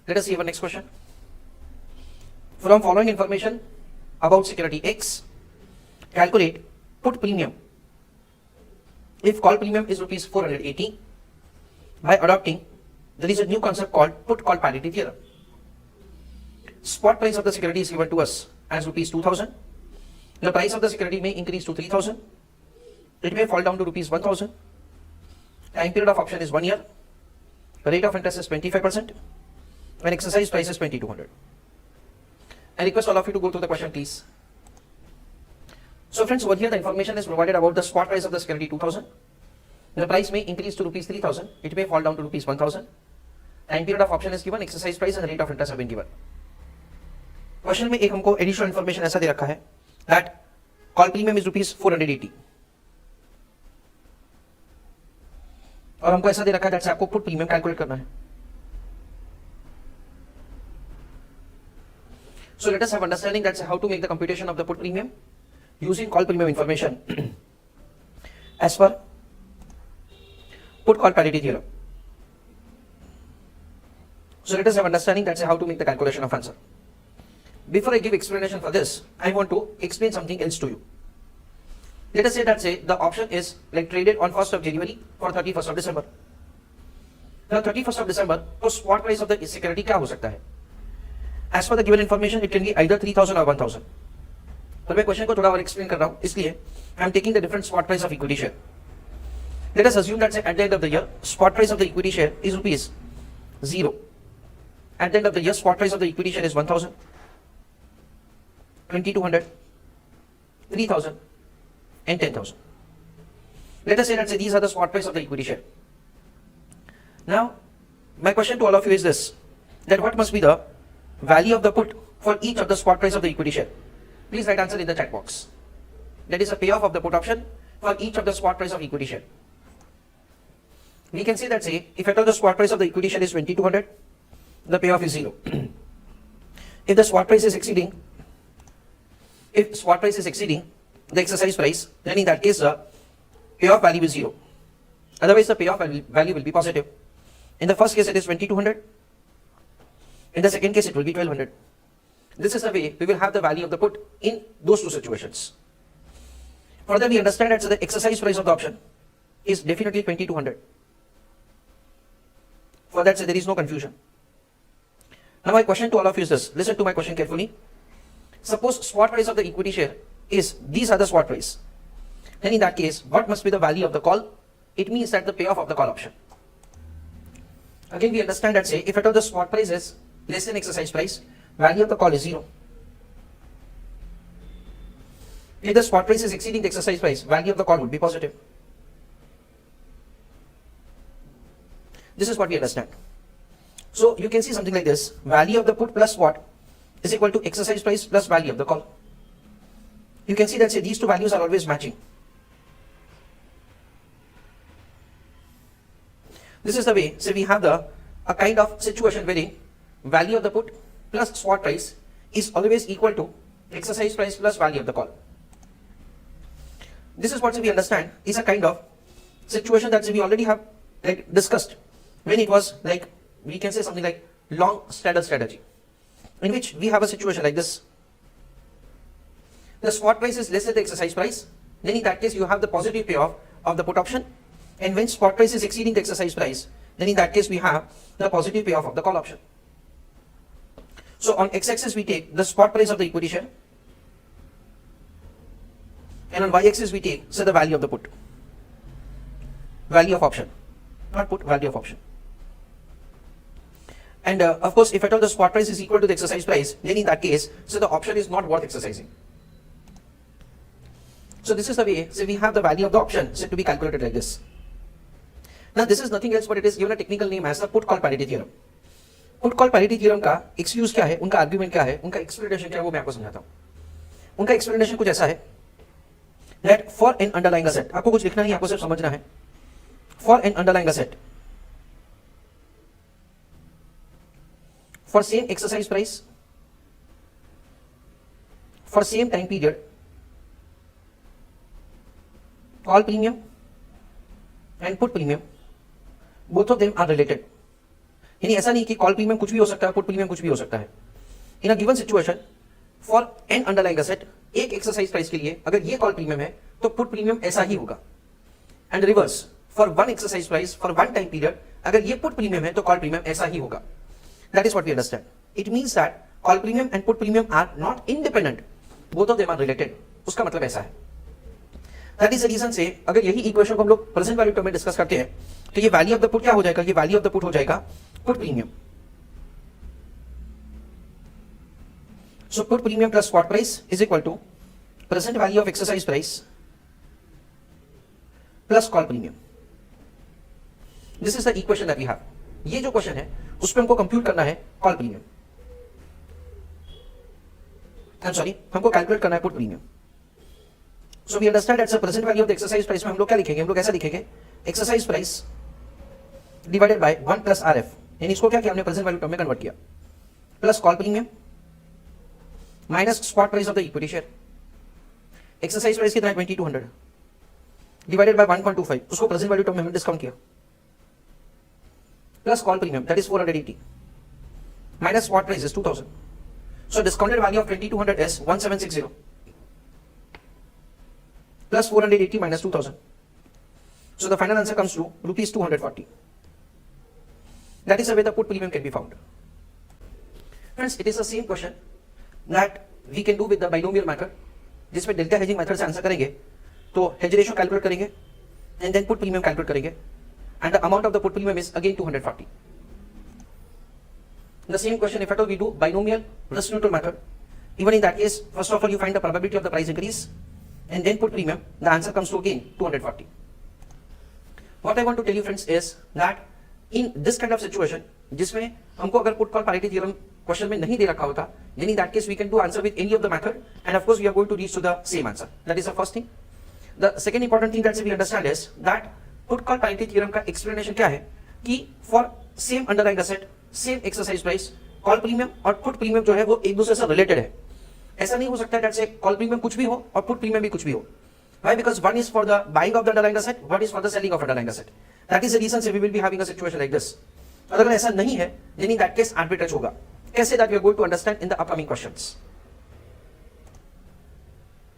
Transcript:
Let us see our next question. From following information about security X, calculate put premium if call premium is rupees 480 by adopting, there is a new concept called put call parity theorem. Spot price of the security is given to us as rupees 2000. The price of the security may increase to 3000. It may fall down to rupees 1000. Time period of option is 1 year. The rate of interest is 25%. And exercise price is 2200. I request all of you to go through the question, please. So friends, over here the information is provided about the spot price of the security 2000. The price may increase to rupees 3000. It may fall down to rupees 1000. Time period of option is given, exercise price and rate of interest have been given. Question में एक हमको additional information ऐसा दे रखा है that call premium is rupees 480 और हमको ऐसा दे रखा है दैट आपको पुट प्रीमियम कैलकुलेट करना है. So let us have understanding that's how to make the computation of the put premium using call premium information as per put call parity theorem. So let us have understanding that's how to make the calculation of answer. Before I give explanation for this, I want to explain something else to you. Let us say that the option is like traded on 1st of January for 31st of December. The 31st of December, तो spot price of the security क्या हो सकता है? As per the given information, it can be either 3000 or 1000. पर मैं question को थोड़ा और एक्सप्लेन कर रहा हूँ, इसलिए I am taking the different spot price of equity share. Let us assume that at the end of the year, spot price of the equity share is rupees 0. At the end of the year, spot price of the equity share is 1000, 2200, 3000 and 10,000. Let us say that these are the spot price of the equity share. Now, my question to all of you is this, that what must be the value of the put for each of the spot price of the equity share? Please write answer in the chat box. That is a payoff of the put option for each of the spot price of equity share. We can say that if at all the spot price of the equity share is 2200, the payoff is 0. If the spot price is exceeding, the exercise price, then in that case the payoff value is 0. Otherwise the payoff value will be positive. In the first case it is 2200. In the second case it will be 1200. This is the way we will have the value of the put in those two situations. Further, we understand that the exercise price of the option is definitely 2200. For that there is no confusion. Now my question to all of you is this. Listen to my question carefully. Suppose spot price of the equity share is, these are the spot price. Then in that case, what must be the value of the call? It means that the payoff of the call option. Again, we understand that if at all the spot price is less than exercise price, value of the call is 0. If the spot price is exceeding the exercise price, value of the call would be positive. This is what we understand. So you can see something like this. Value of the put plus spot is equal to exercise price plus value of the call. You can see that these two values are always matching. This is the way, we have a kind of situation wherein value of the put plus spot price is always equal to exercise price plus value of the call. This is what we understand is a kind of situation that we already have discussed when it was we can say something like long straddle strategy, in which we have a situation like this. The spot price is less than the exercise price, then in that case you have the positive payoff of the put option, and when spot price is exceeding the exercise price, then in that case we have the positive payoff of the call option. So on x-axis we take the spot price of the equity share, and on y-axis we take the value of the put, value of option, not put, value of option. And of course, if at all the spot price is equal to the exercise price, then in that case, the option is not worth exercising. So this is the way, we have the value of the option to be calculated like this. Now this is nothing else but it is given a technical name as the put call parity theorem. Put call parity theorem का excuse क्या है, उनका argument क्या है, उनका explanation क्या है, वो मैं आपको समझाता हूँ. उनका explanation कुछ ऐसा है that for an underlying asset, आपको कुछ लिखना नहीं, आपको सिर्फ समझना है. For an underlying asset, for same exercise price, for same time period, call premium and put premium, both of them are related. यानी ऐसा नहीं कि कॉल प्रीमियम कुछ भी हो सकता है, पुट प्रीमियम कुछ भी हो सकता है। In a given situation for an underlying asset, एक एक्सरसाइज प्राइस के लिए अगर ये कॉल प्रीमियम है तो पुट प्रीमियम ऐसा ही होगा। And reverse, for one exercise price for one time period, अगर ये पुट प्रीमियम है तो कॉल प्रीमियम ऐसा ही होगा। That is what we understand. It means that call premium and put premium are not independent, both of them are related. उसका मतलब ऐसा है। दैट इज द रीजन से अगर यही इक्वेशन को हम लोग प्रेजेंट वैल्यू टर्म में डिस्कस करते हैं तो ये वैल्यू ऑफ द पुट क्या हो जाएगा, ये वैल्यू ऑफ द पुट हो जाएगा put premium. So put premium plus spot price is equal to present value of exercise price plus call premium. This is the equation that we have. ये जो question है उसमें हमको compute करना है call premium, हमको कैलकुलेट करना है put premium. So we understand that's the present value of the exercise price में हम लोग क्या लिखेंगे, हम लोग ऐसा लिखेंगे exercise price divided by 1 plus RF, यानी इसको क्या किया हमने प्रेजेंट वैल्यू टर्म में कन्वर्ट किया, plus call premium minus spot price of the equity share. Exercise price कितना है 2200 डिवाइडेड बाय 1.25, उसको प्रेजेंट वैल्यू टर्म में हमने डिस्काउंट किया, plus call premium that is 480 minus spot price is 2000। So discounted value of 2200 is 1760 plus 480 minus 2000. So the final answer comes to rupees 240. That is the way the put premium can be found. Friends, it is the same question that we can do with the binomial method, जिसमें delta hedging method से answer करेंगे तो hedge ratio calculate करेंगे and then put premium calculate करेंगे and the amount of the put premium is again 240. The same question if at all we do binomial plus neutral method, even in that case first of all you find the probability of the price increase and then put premium, the answer comes to again 240. What I want to tell you friends is that in this kind of situation, जिसमें हमको अगर put call parity theorem question में नहीं दे रखा होता, then in that case we can do answer with any of the method and of course we are going to reach to the same answer. That is the first thing. The second important thing that we understand is that put call parity theorem का explanation क्या है कि for same underlying asset, same exercise price, call premium और put premium जो है वो एक दूसरे से related है। ऐसा नहीं हो सकता है कि कॉल प्रीमियम कुछ भी हो और पुट प्रीमियम भी कुछ भी हो। Why? Because one is for the buying of the underlying asset, one is for the selling of underlying asset. That is the reason we will be having a situation like this. अगर ऐसा नहीं है, then in that case arbitrage होगा। कैसे? That we are going to understand in the upcoming questions.